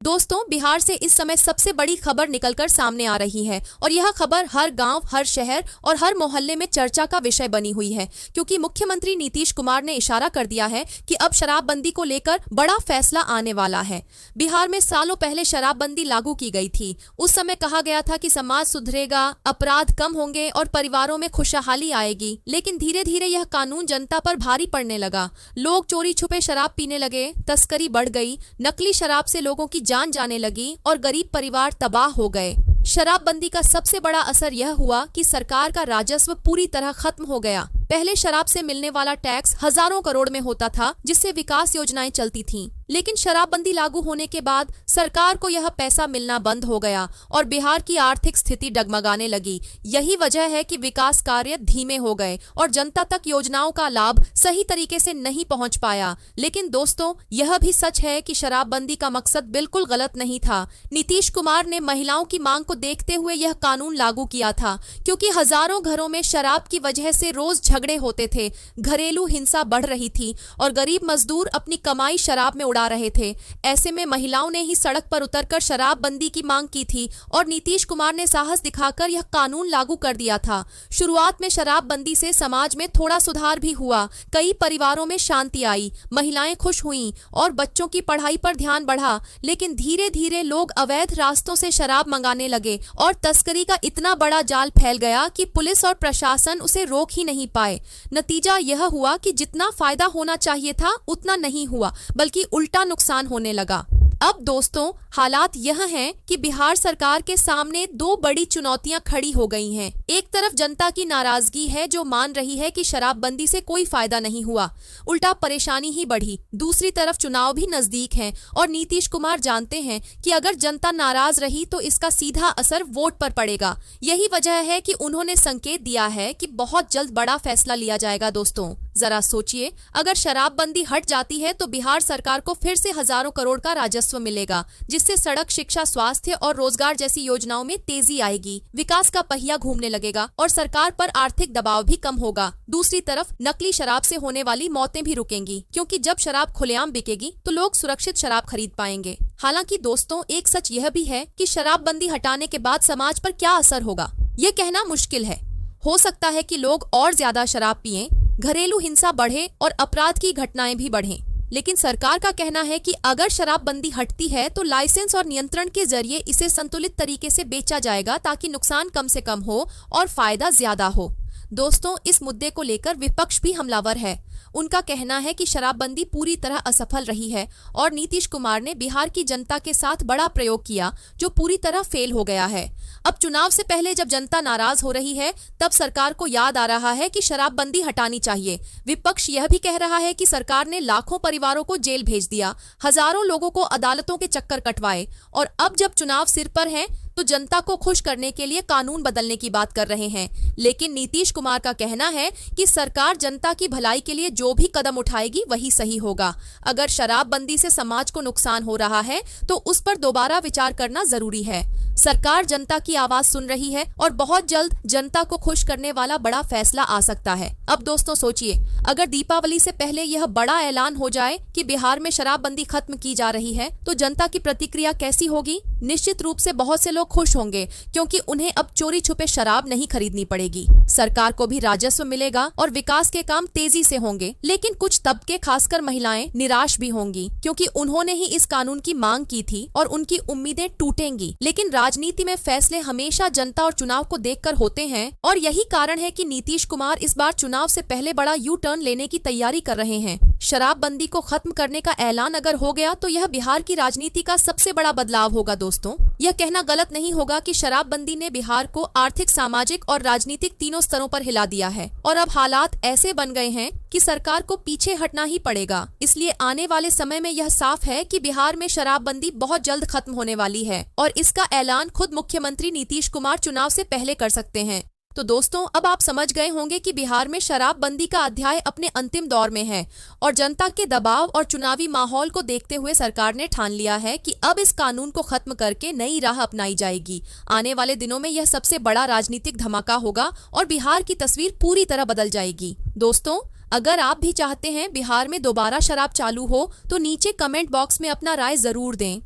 दोस्तों, बिहार से इस समय सबसे बड़ी खबर निकलकर सामने आ रही है और यह खबर हर गांव, हर शहर और हर मोहल्ले में चर्चा का विषय बनी हुई है, क्योंकि मुख्यमंत्री नीतीश कुमार ने इशारा कर दिया है कि अब शराबबंदी को लेकर बड़ा फैसला आने वाला है। बिहार में सालों पहले शराबबंदी लागू की गई थी। उस समय कहा गया था कि समाज सुधरेगा, अपराध कम होंगे और परिवारों में खुशहाली आएगी, लेकिन धीरे धीरे यह कानून जनता पर भारी पड़ने लगा। लोग चोरी छुपे शराब पीने लगे, तस्करी बढ़ गई, नकली शराब से लोगों की जान जाने लगी और गरीब परिवार तबाह हो गए। शराबबंदी का सबसे बड़ा असर यह हुआ कि सरकार का राजस्व पूरी तरह खत्म हो गया। पहले शराब से मिलने वाला टैक्स हजारों करोड़ में होता था, जिससे विकास योजनाएं चलती थीं। लेकिन शराबबंदी लागू होने के बाद सरकार को यह पैसा मिलना बंद हो गया और बिहार की आर्थिक स्थिति डगमगाने लगी। यही वजह है कि विकास कार्य धीमे हो गए और जनता तक योजनाओं का लाभ सही तरीके से नहीं पहुंच पाया। लेकिन दोस्तों, यह भी सच है कि शराबबंदी का मकसद बिल्कुल गलत नहीं था। नीतीश कुमार ने महिलाओं की मांग को देखते हुए यह कानून लागू किया था, क्योंकि हजारों घरों में शराब की वजह से रोज झगड़े होते थे, घरेलू हिंसा बढ़ रही थी और गरीब मजदूर अपनी कमाई शराब में उड़ा रहे थे। ऐसे में महिलाओं ने ही सड़क पर उतरकर शराबबंदी की मांग की थी और नीतीश कुमार ने साहस दिखाकर यह कानून लागू कर दिया था। शुरुआत में शराबबंदी से समाज में थोड़ा सुधार भी हुआ, कई परिवारों में शांति आई, महिलाएं खुश हुईं और बच्चों की पढ़ाई पर ध्यान बढ़ा। लेकिन धीरे धीरे लोग अवैध रास्तों से शराब मंगाने लगे और तस्करी का इतना बड़ा जाल फैल गया कि पुलिस और प्रशासन उसे रोक ही नहीं पाए। नतीजा यह हुआ कि जितना फायदा होना चाहिए था उतना नहीं हुआ, बल्कि उल्टा नुकसान होने लगा। अब दोस्तों, हालात यह हैं कि बिहार सरकार के सामने दो बड़ी चुनौतियां खड़ी हो गई हैं। एक तरफ जनता की नाराजगी है, जो मान रही है कि शराबबंदी से कोई फायदा नहीं हुआ, उल्टा परेशानी ही बढ़ी। दूसरी तरफ चुनाव भी नजदीक हैं और नीतीश कुमार जानते हैं कि अगर जनता नाराज रही तो इसका सीधा असर वोट पर पड़ेगा। यही वजह है कि उन्होंने संकेत दिया है कि बहुत जल्द बड़ा फैसला लिया जाएगा। दोस्तों, जरा सोचिए, अगर शराबबंदी हट जाती है तो बिहार सरकार को फिर से हजारों करोड़ का राजस्व मिलेगा, जिससे सड़क, शिक्षा, स्वास्थ्य और रोजगार जैसी योजनाओं में तेजी आएगी, विकास का पहिया घूमने लगेगा और सरकार पर आर्थिक दबाव भी कम होगा। दूसरी तरफ नकली शराब से होने वाली मौतें भी रुकेंगी, क्योंकि जब शराब खुलेआम बिकेगी तो लोग सुरक्षित शराब खरीद पाएंगे। हालांकि दोस्तों, एक सच यह भी है कि शराबबंदी हटाने के बाद समाज पर क्या असर होगा, ये कहना मुश्किल है। हो सकता है कि लोग और ज्यादा शराब पिएं, घरेलू हिंसा बढ़े और अपराध की घटनाएं भी बढ़ें। लेकिन सरकार का कहना है कि अगर शराबबंदी हटती है तो लाइसेंस और नियंत्रण के जरिए इसे संतुलित तरीके से बेचा जाएगा, ताकि नुकसान कम से कम हो और फायदा ज्यादा हो। दोस्तों, इस मुद्दे को लेकर विपक्ष भी हमलावर है। उनका कहना है कि शराबबंदी पूरी तरह असफल रही है और नीतीश कुमार ने बिहार की जनता के साथ बड़ा प्रयोग किया, जो पूरी तरह फेल हो गया है। अब चुनाव से पहले जब जनता नाराज हो रही है, तब सरकार को याद आ रहा है कि शराबबंदी हटानी चाहिए। विपक्ष यह भी कह रहा है कि सरकार ने लाखों परिवारों को जेल भेज दिया, हजारों लोगों को अदालतों के चक्कर कटवाए और अब जब चुनाव सिर पर है तो जनता को खुश करने के लिए कानून बदलने की बात कर रहे हैं। लेकिन नीतीश कुमार का कहना है कि सरकार जनता की भलाई के लिए जो भी कदम उठाएगी वही सही होगा। अगर शराबबंदी से समाज को नुकसान हो रहा है तो उस पर दोबारा विचार करना जरूरी है। सरकार जनता की आवाज सुन रही है और बहुत जल्द जनता को खुश करने वाला बड़ा फैसला आ सकता है। अब दोस्तों सोचिए, अगर दीपावली से पहले यह बड़ा ऐलान हो जाए कि बिहार में शराबबंदी खत्म की जा रही है, तो जनता की प्रतिक्रिया कैसी होगी? निश्चित रूप से बहुत से लोग खुश होंगे, क्योंकि उन्हें अब चोरी छुपे शराब नहीं खरीदनी पड़ेगी। सरकार को भी राजस्व मिलेगा और विकास के काम तेजी से होंगे। लेकिन कुछ तबके, खासकर महिलाएं, निराश भी होंगी, क्योंकि उन्होंने ही इस कानून की मांग की थी और उनकी उम्मीदें टूटेंगी। लेकिन राजनीति में फैसले हमेशा जनता और चुनाव को देखकर होते हैं और यही कारण है कि नीतीश कुमार इस बार चुनाव से पहले बड़ा यू टर्न लेने की तैयारी कर रहे हैं। शराबबंदी को खत्म करने का ऐलान अगर हो गया तो यह बिहार की राजनीति का सबसे बड़ा बदलाव होगा। दोस्तों, यह कहना गलत नहीं होगा कि शराबबंदी ने बिहार को आर्थिक, सामाजिक और राजनीतिक तीनों स्तरों पर हिला दिया है और अब हालात ऐसे बन गए हैं कि सरकार को पीछे हटना ही पड़ेगा। इसलिए आने वाले समय में यह साफ है कि बिहार में शराबबंदी बहुत जल्द खत्म होने वाली है और इसका ऐलान खुद मुख्यमंत्री नीतीश कुमार चुनाव से पहले कर सकते हैं। तो दोस्तों, अब आप समझ गए होंगे कि बिहार में शराबबंदी का अध्याय अपने अंतिम दौर में है और जनता के दबाव और चुनावी माहौल को देखते हुए सरकार ने ठान लिया है कि अब इस कानून को खत्म करके नई राह अपनाई जाएगी। आने वाले दिनों में यह सबसे बड़ा राजनीतिक धमाका होगा और बिहार की तस्वीर पूरी तरह बदल जाएगी। दोस्तों, अगर आप भी चाहते हैं बिहार में दोबारा शराब चालू हो तो नीचे कमेंट बॉक्स में अपना राय जरूर दें।